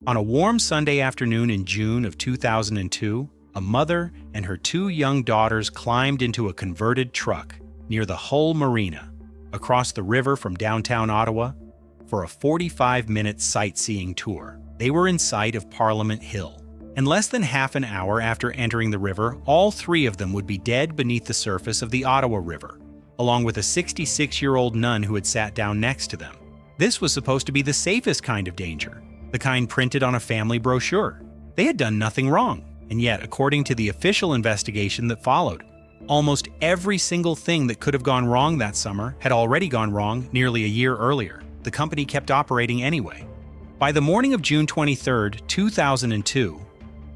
On a warm Sunday afternoon in June of 2002, a mother and her two young daughters climbed into a converted truck near the Hull Marina, across the river from downtown Ottawa, for a 45-minute sightseeing tour. They were in sight of Parliament Hill, and less than half an hour after entering the river, all three of them would be dead beneath the surface of the Ottawa River, along with a 66-year-old nun who had sat down next to them. This was supposed to be the safest kind of danger, the kind printed on a family brochure. They had done nothing wrong, and yet, according to the official investigation that followed, almost every single thing that could have gone wrong that summer had already gone wrong nearly a year earlier. The company kept operating anyway. By the morning of June 23, 2002,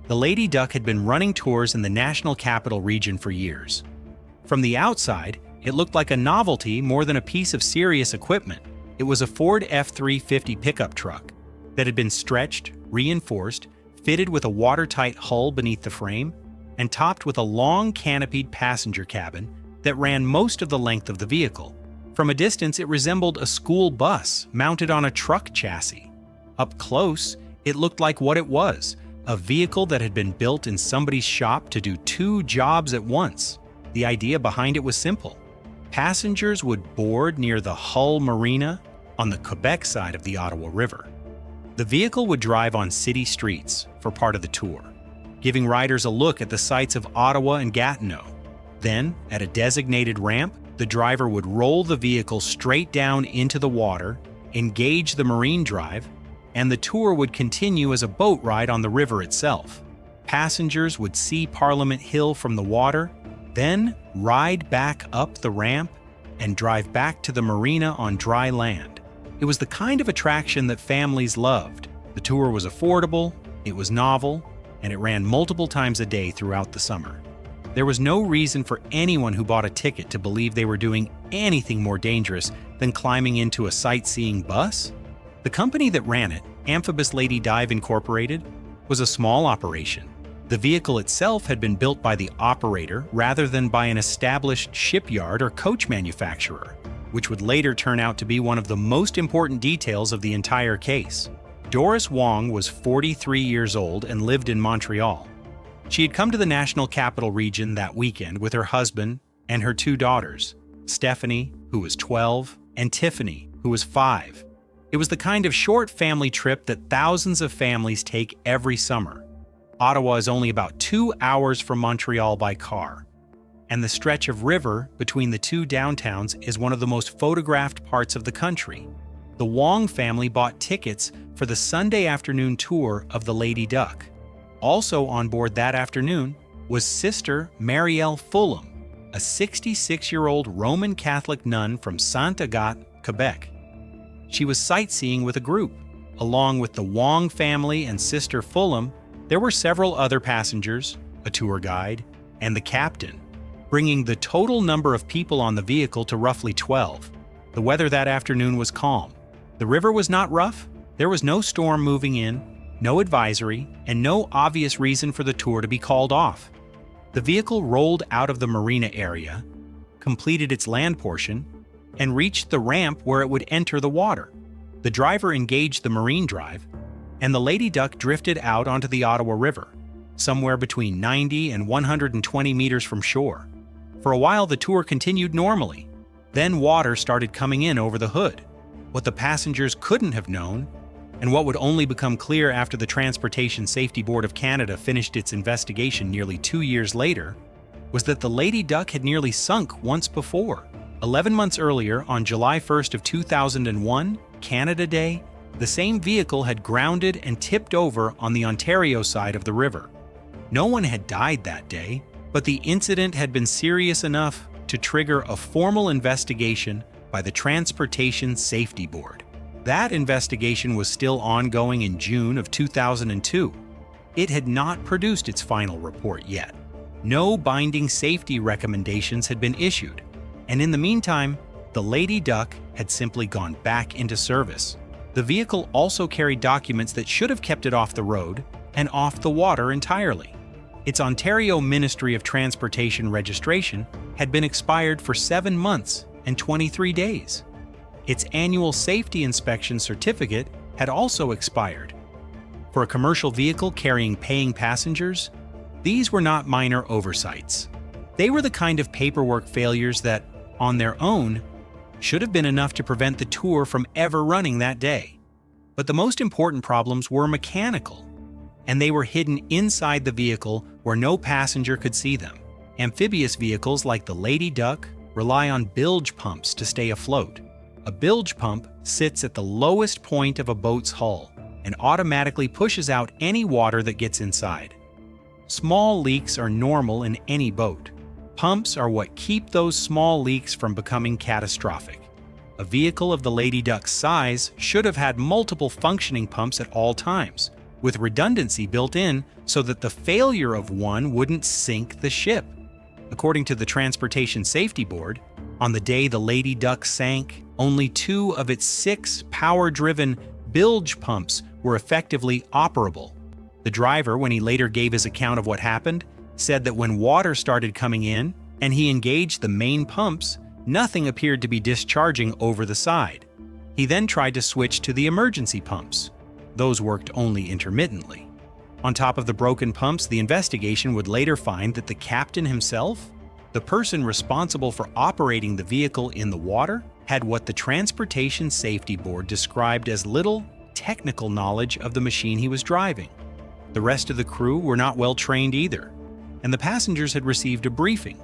the Lady Duck had been running tours in the National Capital Region for years. From the outside, it looked like a novelty more than a piece of serious equipment. It was a Ford F-350 pickup truck that had been stretched, reinforced, fitted with a watertight hull beneath the frame, and topped with a long canopied passenger cabin that ran most of the length of the vehicle. From a distance, it resembled a school bus mounted on a truck chassis. Up close, it looked like what it was, a vehicle that had been built in somebody's shop to do two jobs at once. The idea behind it was simple. Passengers would board near the Hull Marina on the Quebec side of the Ottawa River. The vehicle would drive on city streets for part of the tour, giving riders a look at the sights of Ottawa and Gatineau. Then, at a designated ramp, the driver would roll the vehicle straight down into the water, engage the marine drive, and the tour would continue as a boat ride on the river itself. Passengers would see Parliament Hill from the water, then ride back up the ramp and drive back to the marina on dry land. It was the kind of attraction that families loved. The tour was affordable, it was novel, and it ran multiple times a day throughout the summer. There was no reason for anyone who bought a ticket to believe they were doing anything more dangerous than climbing into a sightseeing bus. The company that ran it, Amphibious Lady Dive Incorporated, was a small operation. The vehicle itself had been built by the operator rather than by an established shipyard or coach manufacturer, which would later turn out to be one of the most important details of the entire case. Doris Wong was 43 years old and lived in Montreal. She had come to the National Capital Region that weekend with her husband and her two daughters, Stephanie, who was 12, and Tiffany, who was 5. It was the kind of short family trip that thousands of families take every summer. Ottawa is only about 2 hours from Montreal by car, and the stretch of river between the two downtowns is one of the most photographed parts of the country. The Wong family bought tickets for the Sunday afternoon tour of the Lady Duck. Also on board that afternoon was Sister Marielle Fulham, a 66-year-old Roman Catholic nun from Saint-Agathe, Quebec. She was sightseeing with a group. Along with the Wong family and Sister Fulham, there were several other passengers, a tour guide, and the captain, bringing the total number of people on the vehicle to roughly 12. The weather that afternoon was calm. The river was not rough, there was no storm moving in, no advisory, and no obvious reason for the tour to be called off. The vehicle rolled out of the marina area, completed its land portion, and reached the ramp where it would enter the water. The driver engaged the marine drive, and the Lady Duck drifted out onto the Ottawa River, somewhere between 90 and 120 meters from shore. For a while, the tour continued normally. Then water started coming in over the hood. What the passengers couldn't have known, and what would only become clear after the Transportation Safety Board of Canada finished its investigation nearly 2 years later, was that the Lady Duck had nearly sunk once before. 11 months earlier, on July 1st of 2001, Canada Day, the same vehicle had grounded and tipped over on the Ontario side of the river. No one had died that day, but the incident had been serious enough to trigger a formal investigation by the Transportation Safety Board. That investigation was still ongoing in June of 2002. It had not produced its final report yet. No binding safety recommendations had been issued, and in the meantime, the Lady Duck had simply gone back into service. The vehicle also carried documents that should have kept it off the road and off the water entirely. Its Ontario Ministry of Transportation registration had been expired for 7 months and 23 days. Its annual safety inspection certificate had also expired. For a commercial vehicle carrying paying passengers, these were not minor oversights. They were the kind of paperwork failures that, on their own, should have been enough to prevent the tour from ever running that day. But the most important problems were mechanical, and they were hidden inside the vehicle where no passenger could see them. Amphibious vehicles like the Lady Duck rely on bilge pumps to stay afloat. A bilge pump sits at the lowest point of a boat's hull and automatically pushes out any water that gets inside. Small leaks are normal in any boat. Pumps are what keep those small leaks from becoming catastrophic. A vehicle of the Lady Duck's size should have had multiple functioning pumps at all times, with redundancy built in so that the failure of one wouldn't sink the ship. According to the Transportation Safety Board, on the day the Lady Duck sank, only 2 of its 6 power-driven bilge pumps were effectively operable. The driver, when he later gave his account of what happened, said that when water started coming in and he engaged the main pumps, nothing appeared to be discharging over the side. He then tried to switch to the emergency pumps. Those worked only intermittently. On top of the broken pumps, the investigation would later find that the captain himself, the person responsible for operating the vehicle in the water, had what the Transportation Safety Board described as little technical knowledge of the machine he was driving. The rest of the crew were not well trained either, and the passengers had received a briefing.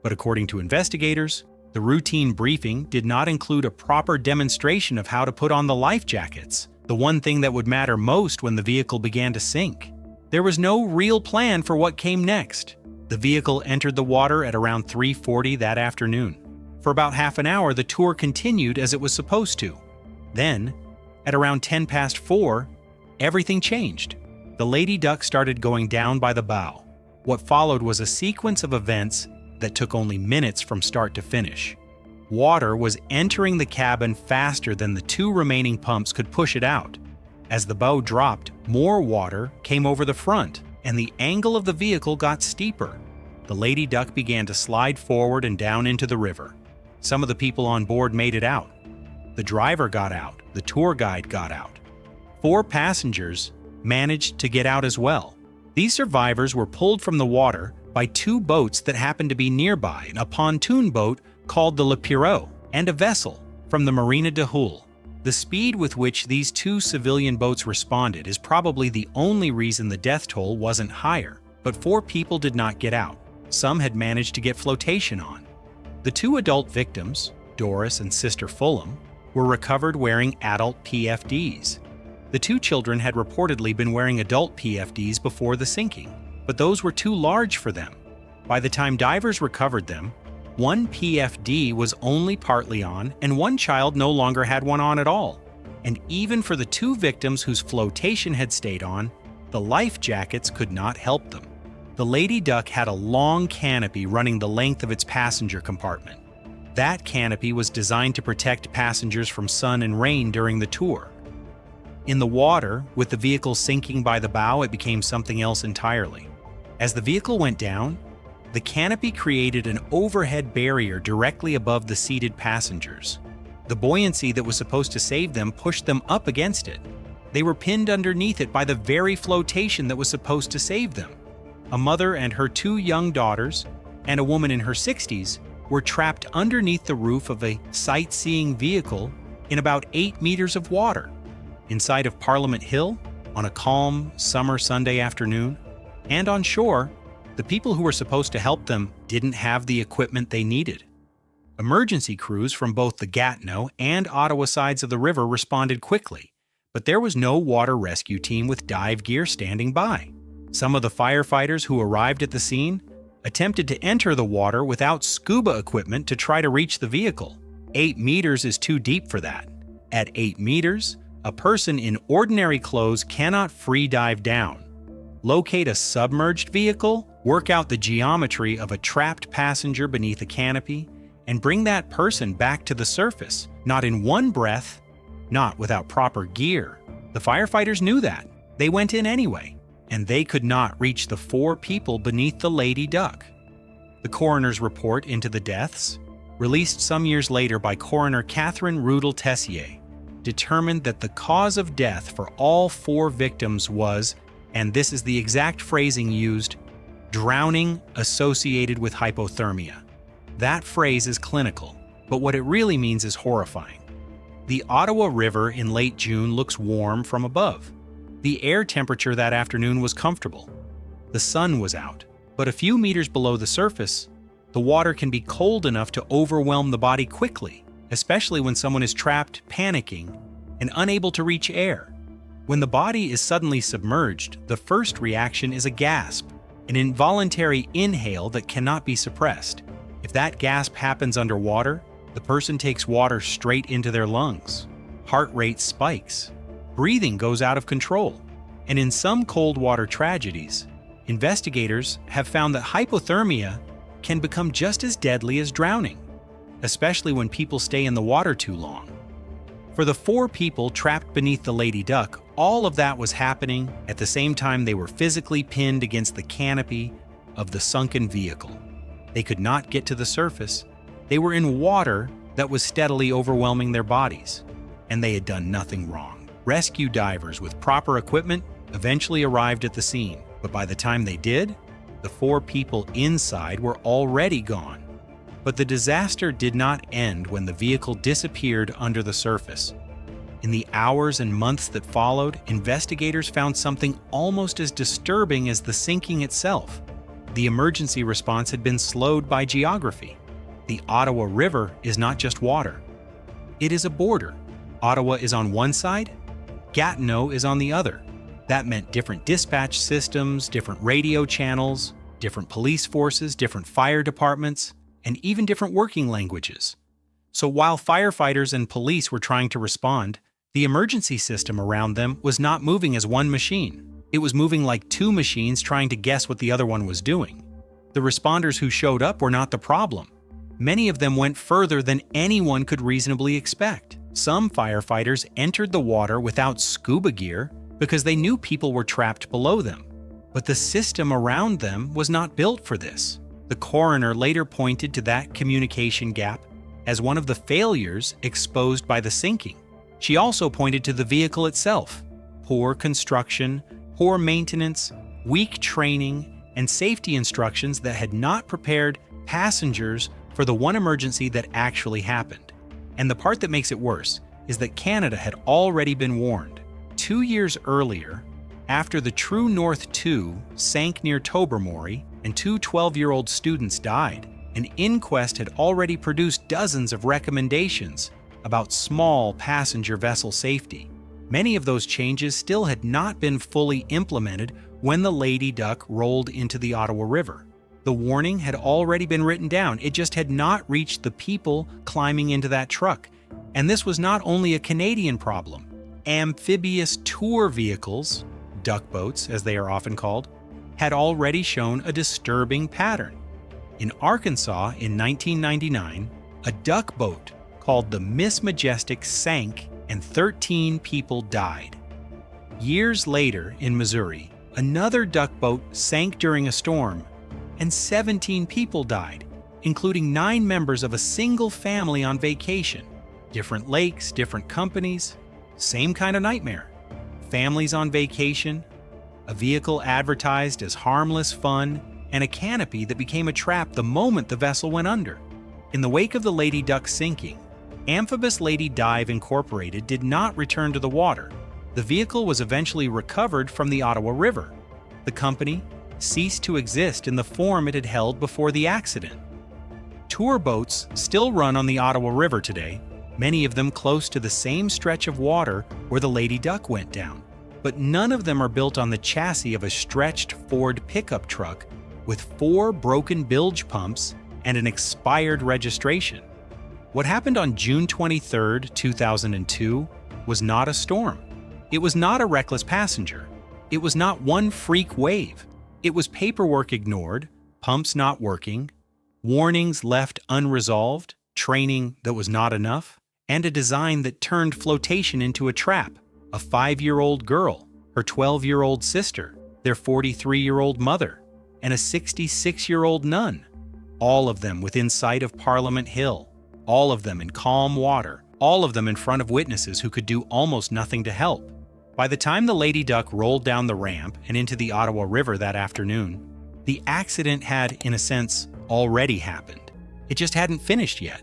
But according to investigators, the routine briefing did not include a proper demonstration of how to put on the life jackets, the one thing that would matter most when the vehicle began to sink. There was no real plan for what came next. The vehicle entered the water at around 3:40 that afternoon. For about half an hour, the tour continued as it was supposed to. Then, at around 4:10, everything changed. The Lady Duck started going down by the bow. What followed was a sequence of events that took only minutes from start to finish. Water was entering the cabin faster than the 2 remaining pumps could push it out. As the bow dropped, more water came over the front, and the angle of the vehicle got steeper. The Lady Duck began to slide forward and down into the river. Some of the people on board made it out. The driver got out. The tour guide got out. 4 passengers managed to get out as well. These survivors were pulled from the water by 2 boats that happened to be nearby, a pontoon boat called the Le Pirot, and a vessel from the Marina de Hull. The speed with which these 2 civilian boats responded is probably the only reason the death toll wasn't higher, but 4 people did not get out. Some had managed to get flotation on. The 2 adult victims, Doris and Sister Fulham, were recovered wearing adult PFDs. The 2 children had reportedly been wearing adult PFDs before the sinking, but those were too large for them. By the time divers recovered them, 1 PFD was only partly on, and 1 child no longer had one on at all. And even for the 2 victims whose flotation had stayed on, the life jackets could not help them. The Lady Duck had a long canopy running the length of its passenger compartment. That canopy was designed to protect passengers from sun and rain during the tour. In the water, with the vehicle sinking by the bow, it became something else entirely. As the vehicle went down, the canopy created an overhead barrier directly above the seated passengers. The buoyancy that was supposed to save them pushed them up against it. They were pinned underneath it by the very flotation that was supposed to save them. A mother and her 2 young daughters, and a woman in her 60s, were trapped underneath the roof of a sightseeing vehicle in about 8 meters of water. Inside of Parliament Hill, on a calm summer Sunday afternoon, and on shore, the people who were supposed to help them didn't have the equipment they needed. Emergency crews from both the Gatineau and Ottawa sides of the river responded quickly, but there was no water rescue team with dive gear standing by. Some of the firefighters who arrived at the scene attempted to enter the water without scuba equipment to try to reach the vehicle. 8 meters is too deep for that. At 8 meters, a person in ordinary clothes cannot free dive down. Locate a submerged vehicle, work out the geometry of a trapped passenger beneath a canopy, and bring that person back to the surface, not in one breath, not without proper gear. The firefighters knew that. They went in anyway, and they could not reach the 4 people beneath the Lady Duck. The coroner's report into the deaths, released some years later by coroner Catherine Rudel-Tessier, determined that the cause of death for all 4 victims was, and this is the exact phrasing used, drowning associated with hypothermia. That phrase is clinical, but what it really means is horrifying. The Ottawa River in late June looks warm from above. The air temperature that afternoon was comfortable. The sun was out, but a few meters below the surface, the water can be cold enough to overwhelm the body quickly, especially when someone is trapped, panicking, and unable to reach air. When the body is suddenly submerged, the first reaction is a gasp, an involuntary inhale that cannot be suppressed. If that gasp happens underwater, the person takes water straight into their lungs. Heart rate spikes. Breathing goes out of control. And in some cold water tragedies, investigators have found that hypothermia can become just as deadly as drowning, especially when people stay in the water too long. For the 4 people trapped beneath the Lady Duck, all of that was happening at the same time they were physically pinned against the canopy of the sunken vehicle. They could not get to the surface. They were in water that was steadily overwhelming their bodies, and they had done nothing wrong. Rescue divers with proper equipment eventually arrived at the scene, but by the time they did, the 4 people inside were already gone. But the disaster did not end when the vehicle disappeared under the surface. In the hours and months that followed, investigators found something almost as disturbing as the sinking itself. The emergency response had been slowed by geography. The Ottawa River is not just water. It is a border. Ottawa is on one side, Gatineau is on the other. That meant different dispatch systems, different radio channels, different police forces, different fire departments, and even different working languages. So while firefighters and police were trying to respond, the emergency system around them was not moving as one machine. It was moving like 2 machines trying to guess what the other one was doing. The responders who showed up were not the problem. Many of them went further than anyone could reasonably expect. Some firefighters entered the water without scuba gear because they knew people were trapped below them. But the system around them was not built for this. The coroner later pointed to that communication gap as one of the failures exposed by the sinking. She also pointed to the vehicle itself. Poor construction, poor maintenance, weak training, and safety instructions that had not prepared passengers for the one emergency that actually happened. And the part that makes it worse is that Canada had already been warned. 2 years earlier, after the True North 2 sank near Tobermory and 2 12-year-old students died, an inquest had already produced dozens of recommendations about small passenger vessel safety. Many of those changes still had not been fully implemented when the Lady Duck rolled into the Ottawa River. The warning had already been written down, it just had not reached the people climbing into that truck. And this was not only a Canadian problem. Amphibious tour vehicles, duck boats as they are often called, had already shown a disturbing pattern. In Arkansas in 1999, a duck boat called the Miss Majestic sank and 13 people died. Years later in Missouri, another duck boat sank during a storm and 17 people died, including 9 members of a single family on vacation. Different lakes, different companies, same kind of nightmare. Families on vacation, a vehicle advertised as harmless fun, and a canopy that became a trap the moment the vessel went under. In the wake of the Lady Duck sinking, Amphibious Lady Dive Incorporated did not return to the water. The vehicle was eventually recovered from the Ottawa River. The company ceased to exist in the form it had held before the accident. Tour boats still run on the Ottawa River today, many of them close to the same stretch of water where the Lady Duck went down. But none of them are built on the chassis of a stretched Ford pickup truck with 4 broken bilge pumps and an expired registration. What happened on June 23, 2002 was not a storm. It was not a reckless passenger. It was not one freak wave. It was paperwork ignored, pumps not working, warnings left unresolved, training that was not enough, and a design that turned flotation into a trap. A 5-year-old girl, her 12-year-old sister, their 43-year-old mother, and a 66-year-old nun. All of them within sight of Parliament Hill, all of them in calm water, all of them in front of witnesses who could do almost nothing to help. By the time the Lady Duck rolled down the ramp and into the Ottawa River that afternoon, the accident had, in a sense, already happened. It just hadn't finished yet.